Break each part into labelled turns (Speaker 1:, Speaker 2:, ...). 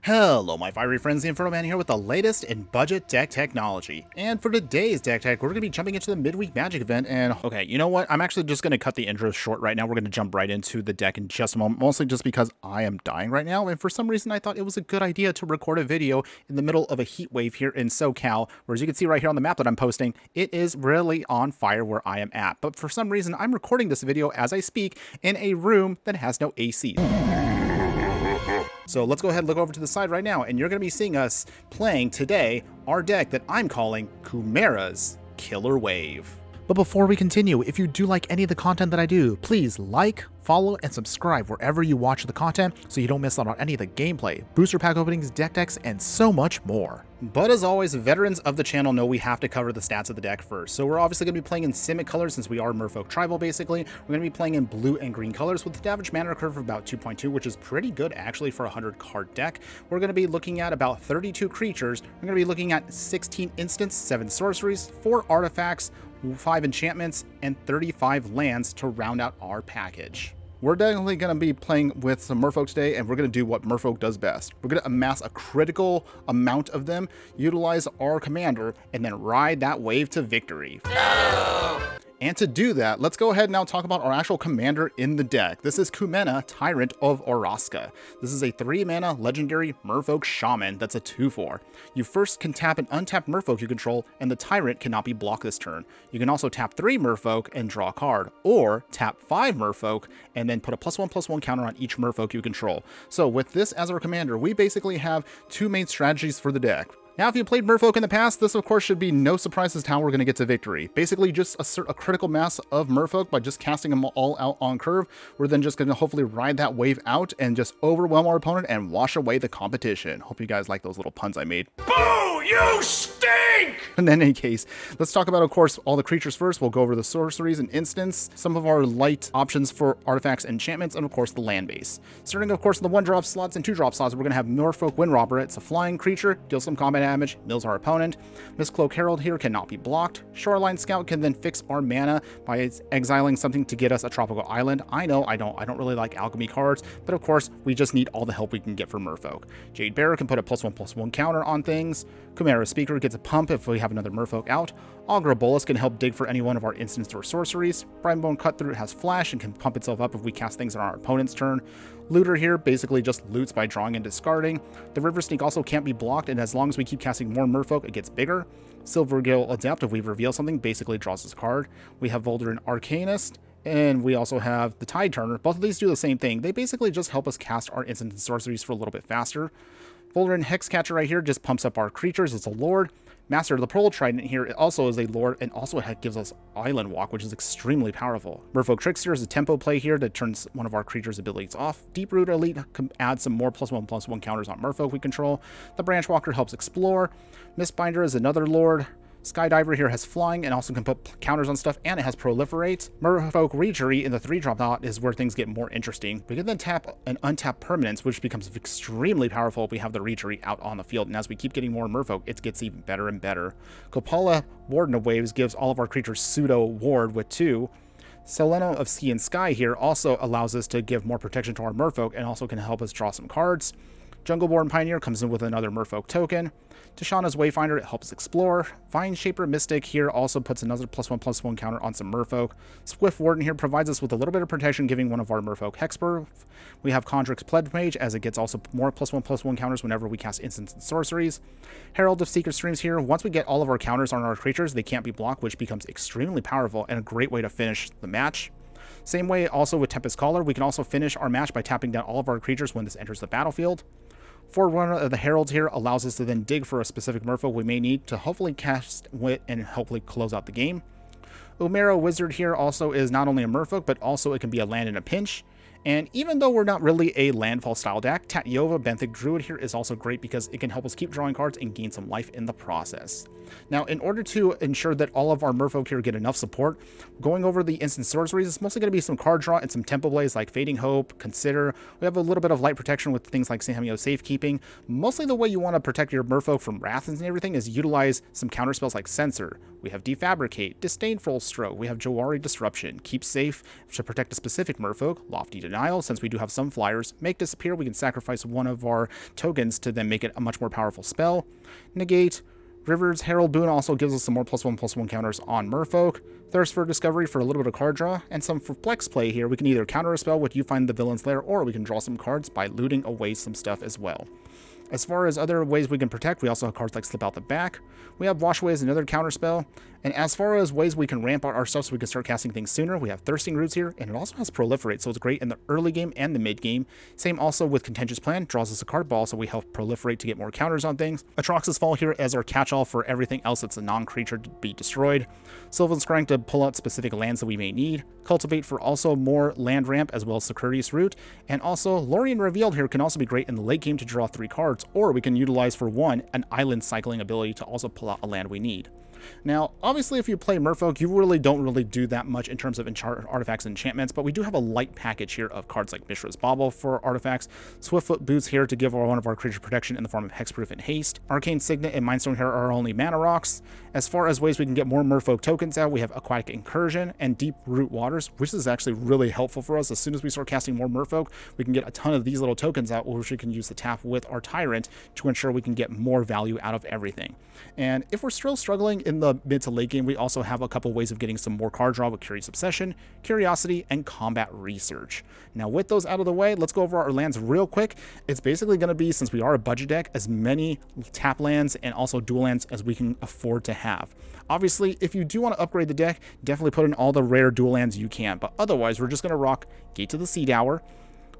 Speaker 1: Hello my fiery friends, the Infernoman here with the latest in budget deck technology. And for today's deck tech, we're going to be jumping into the Midweek Magic Event. And okay, you know what? I'm actually just going to cut the intro short right now. We're going to jump right into the deck in just a moment, mostly just because I am dying right now. And for some reason, I thought it was a good idea to record a video in the middle of a heat wave here in SoCal, where as you can see right here on the map that I'm posting, it is really on fire where I am at. But for some reason, I'm recording this video as I speak in a room that has no AC. So let's go ahead and look over to the side right now, and you're going to be seeing us playing today our deck that I'm calling Chimera's Killer Wave. But before we continue, if you do like any of the content that I do, please like, follow, and subscribe wherever you watch the content so you don't miss out on any of the gameplay, booster pack openings, deck decks, and so much more. But as always, veterans of the channel know we have to cover the stats of the deck first. So we're obviously going to be playing in Simic colors since we are Merfolk Tribal basically. We're going to be playing in blue and green colors with the average mana curve of about 2.2, which is pretty good actually for a 100 card deck. We're going to be looking at about 32 creatures. We're going to be looking at 16 instants, 7 sorceries, 4 artifacts, 5 enchantments, and 35 lands to round out our package. We're definitely going to be playing with some Merfolk today, and we're going to do what Merfolk does best. We're going to amass a critical amount of them, utilize our commander, and then ride that wave to victory. No! And to do that, let's go ahead and now talk about our actual commander in the deck. This is Kumena, Tyrant of Oraska. This is a 3-mana legendary Merfolk Shaman that's a 2/4. You first can tap an untapped Merfolk you control, and the Tyrant cannot be blocked this turn. You can also tap 3 Merfolk and draw a card, or tap 5 Merfolk and then put a +1/+1 counter on each Merfolk you control. So with this as our commander, we basically have 2 main strategies for the deck. Now, if you played Merfolk in the past, this of course should be no surprise as to how we're going to get to victory. Basically, just assert a critical mass of Merfolk by just casting them all out on curve. We're then just going to hopefully ride that wave out and just overwhelm our opponent and wash away the competition. Hope you guys like those little puns I made. Boo! You stink! In any case, let's talk about, of course, all the creatures first. We'll go over the sorceries and instants, some of our light options for artifacts and enchantments, and of course the land base. Starting, of course, in the 1-drop slots and 2-drop slots, we're going to have Merfolk Windrobber. It's a flying creature, deals some combat damage, mills our opponent. Mistcloak Herald here cannot be blocked. Shoreline Scout can then fix our mana by exiling something to get us a tropical island. I know I don't really like alchemy cards, but of course we just need all the help we can get from Merfolk. Jade Bearer can put a +1/+1 counter on things. Chimera Speaker gets a pump if we have another Merfolk out. Augur Bolus can help dig for any one of our instants or sorceries. Brimebone Cutthroat has flash and can pump itself up if we cast things on our opponent's turn. Looter here basically just loots by drawing and discarding. The River Sneak also can't be blocked, and as long as we keep casting more Merfolk, it gets bigger. Silvergill Adept, if we reveal something, basically draws this card. We have Voldrin Arcanist, and we also have the Tide Turner. Both of these do the same thing. They basically just help us cast our instants and sorceries for a little bit faster. Voldrin Hexcatcher right here just pumps up our creatures. It's a lord. Master of the Pearl Trident here also is a lord, and also it gives us Island Walk, which is extremely powerful. Merfolk Trickster is a tempo play here that turns one of our creatures' abilities off. Deeproot Elite can add some more +1/+1 counters on Merfolk we control. The Branch Walker helps explore. Mistbinder is another lord. Skydiver here has flying and also can put counters on stuff, and it has proliferate. Merfolk Reachery in the 3-drop dot is where things get more interesting. We can then tap an untapped permanence, which becomes extremely powerful if we have the Reachery out on the field, and as we keep getting more Merfolk, it gets even better and better. Kopala, Warden of Waves, gives all of our creatures pseudo ward with 2. Seleno of Sea and Sky here also allows us to give more protection to our Merfolk and also can help us draw some cards. Jungleborn Pioneer comes in with another Merfolk token. Tishana's Wayfinder, it helps explore. Vine Shaper Mystic here also puts another +1/+1 counter on some Merfolk. Swift Warden here provides us with a little bit of protection, giving one of our Merfolk Hexproof. We have Condrix Pledge Mage, as it gets also more +1/+1 counters whenever we cast instants and sorceries. Herald of Secret Streams here. Once we get all of our counters on our creatures, they can't be blocked, which becomes extremely powerful and a great way to finish the match. Same way also with Tempest Caller, we can also finish our match by tapping down all of our creatures when this enters the battlefield. Forerunner of the Heralds here allows us to then dig for a specific Merfolk we may need to hopefully cast Wit and hopefully close out the game. Umera Wizard here also is not only a Merfolk, but also it can be a land in a pinch. And even though we're not really a landfall style deck, Tatyova Benthic Druid here is also great because it can help us keep drawing cards and gain some life in the process. Now, in order to ensure that all of our Merfolk here get enough support, going over the instant sorceries is mostly going to be some card draw and some tempo plays like Fading Hope, Consider. We have a little bit of light protection with things like Samio Safekeeping. Mostly the way you want to protect your Merfolk from Wrath and everything is utilize some counter spells like Censor. We have Defabricate, Disdainful Stroke. We have Jawari Disruption, Keep Safe to protect a specific Merfolk, Lofty Denial, since we do have some flyers. Make Disappear, we can sacrifice one of our tokens to then make it a much more powerful spell. Negate. River's Herald Boon also gives us some more +1/+1 counters on Merfolk. Thirst for Discovery for a little bit of card draw, and some for flex play here. We can either counter a spell with You Find the Villain's Lair, or we can draw some cards by looting away some stuff as well. As far as other ways we can protect, we also have cards like Slip Out the Back. We have Wash Away as another counter spell. And as far as ways we can ramp out our stuff so we can start casting things sooner, we have Thirsting Roots here, and it also has Proliferate, so it's great in the early game and the mid game. Same also with Contentious Plan, draws us a card ball, so we help Proliferate to get more counters on things. Atrox's Fall here as our catch-all for everything else that's a non-creature to be destroyed. Sylvan Scrying to pull out specific lands that we may need. Cultivate for also more land ramp, as well as Courteous Root. And also, Lorien Revealed here can also be great in the late game to draw 3 cards, or we can utilize for one, an island cycling ability to also pull out a land we need. Now, obviously, if you play Merfolk, you really don't do that much in terms of artifacts and enchantments, but we do have a light package here of cards like Mishra's Bauble for artifacts, Swiftfoot Boots here to give one of our creature protection in the form of Hexproof and Haste, Arcane Signet and Mindstone here are our only mana rocks. As far as ways we can get more Merfolk tokens out, we have Aquatic Incursion and Deep Root Waters, which is actually really helpful for us. As soon as we start casting more Merfolk, we can get a ton of these little tokens out, which we can use to tap with our Tyrant to ensure we can get more value out of everything. And if we're still struggling in the mid to late game, we also have a couple ways of getting some more card draw with Curious Obsession, Curiosity, and Combat Research. Now, with those out of the way, let's go over our lands real quick. It's basically going to be, since we are a budget deck, as many tap lands and also dual lands as we can afford to have. Obviously, if you do want to upgrade the deck, definitely put in all the rare dual lands you can, but otherwise, we're just going to rock Gate to the Sea Tower.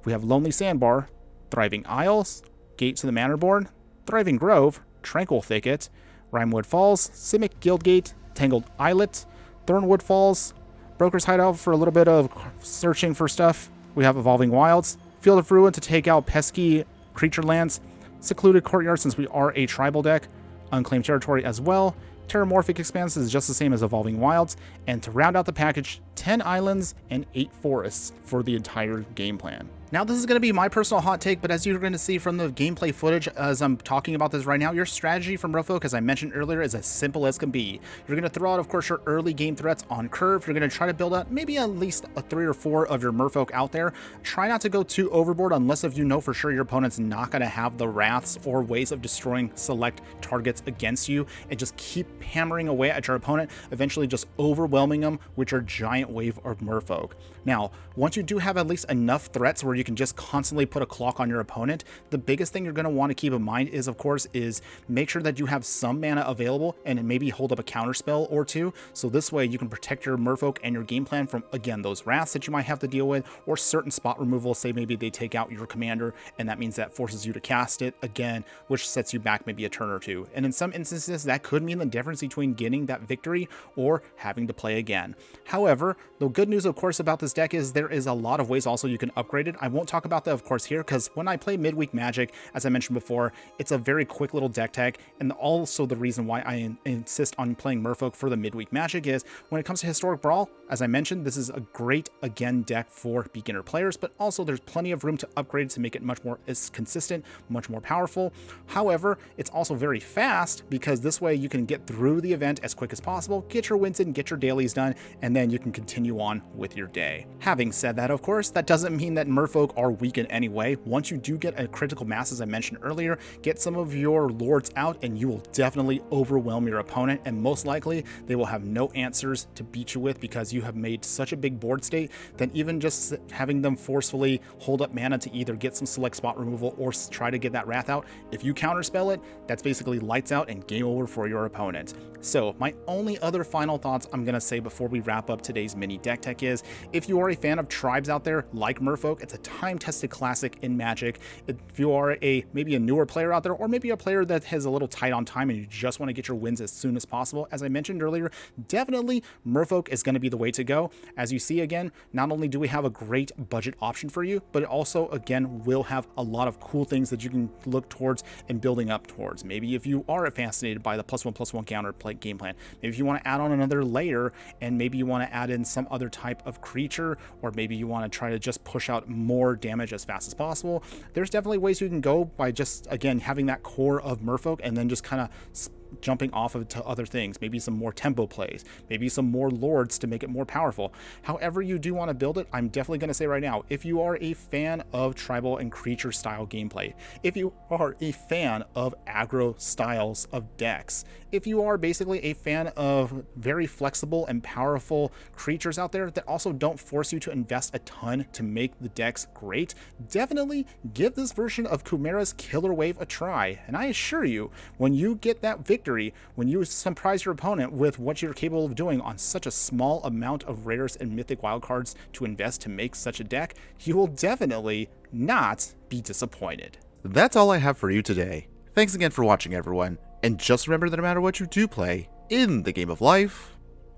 Speaker 1: We have Lonely Sandbar, Thriving Isles, Gate to the Manorborn, Thriving Grove, Tranquil Thicket, Rimewood Falls, Simic Guildgate, Tangled Islet, Thornwood Falls, Broker's Hideout for a little bit of searching for stuff. We have Evolving Wilds, Field of Ruin to take out pesky creature lands, Secluded Courtyard since we are a tribal deck, Unclaimed Territory as well. Terramorphic Expanse is just the same as Evolving Wilds, and to round out the package, 10 islands and 8 forests for the entire game plan. Now, this is going to be my personal hot take, but as you're going to see from the gameplay footage as I'm talking about this right now, your strategy from Merfolk, as I mentioned earlier, is as simple as can be. You're going to throw out, of course, your early game threats on curve. You're going to try to build out maybe at least 3 or 4 of your Merfolk out there. Try not to go too overboard unless if you know for sure your opponent's not going to have the wraths or ways of destroying select targets against you, and just keep hammering away at your opponent, eventually just overwhelming them with your giant wave of Merfolk. Now, once you do have at least enough threats where you can just constantly put a clock on your opponent, the biggest thing you're going to want to keep in mind is, of course, is make sure that you have some mana available and maybe hold up a counter spell or two. So this way you can protect your Merfolk and your game plan from, again, those wraths that you might have to deal with, or certain spot removal. Say maybe they take out your commander and that means that forces you to cast it again, which sets you back maybe a turn or two. And in some instances, that could mean the difference between getting that victory or having to play again. However, the good news, of course, about this deck is there is a lot of ways also you can upgrade it. I won't talk about that, of course, here, because when I play Midweek Magic, as I mentioned before, it's a very quick little deck tag, and also the reason why I insist on playing Merfolk for the Midweek Magic is when it comes to Historic Brawl, as I mentioned, this is a great, again, deck for beginner players, but also there's plenty of room to upgrade to make it much more consistent, much more powerful. However, it's also very fast, because this way you can get through the event as quick as possible, get your wins in, get your dailies done, and then you can continue on with your day. Having said that, of course, that doesn't mean that Merfolk are weak in any way. Once you do get a critical mass, as I mentioned earlier, get some of your lords out and you will definitely overwhelm your opponent, and most likely they will have no answers to beat you with, because you have made such a big board state that even just having them forcefully hold up mana to either get some select spot removal or try to get that wrath out, if you counterspell it, that's basically lights out and game over for your opponent. So my only other final thoughts I'm going to say before we wrap up today's mini deck tech is, if you are a fan of tribes out there like Merfolk, it's a time-tested classic in Magic. If you are maybe a newer player out there, or maybe a player that has a little tight on time and you just want to get your wins as soon as possible, as I mentioned earlier, definitely Merfolk is going to be the way to go. As you see, again, not only do we have a great budget option for you, but it also, again, will have a lot of cool things that you can look towards and building up towards. Maybe if you are fascinated by the +1/+1 counter play game plan, maybe if you want to add on another layer, and maybe you want to add in some other type of creature, or maybe you want to try to just push out more damage as fast as possible, there's definitely ways you can go by just, again, having that core of Merfolk and then just kind of jumping off of to other things, maybe some more tempo plays, maybe some more lords to make it more powerful. However you do want to build it, I'm definitely going to say right now, if you are a fan of tribal and creature style gameplay, if you are a fan of aggro styles of decks, if you are basically a fan of very flexible and powerful creatures out there that also don't force you to invest a ton to make the decks great, definitely give this version of Chimera's Killer Wave a try. And I assure you, when you get that victory, when you surprise your opponent with what you're capable of doing on such a small amount of rares and mythic wildcards to invest to make such a deck, you will definitely not be disappointed. That's all I have for you today. Thanks again for watching, everyone. And just remember that no matter what you do play in the game of life,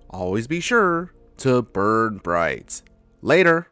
Speaker 1: always be sure to burn bright. Later.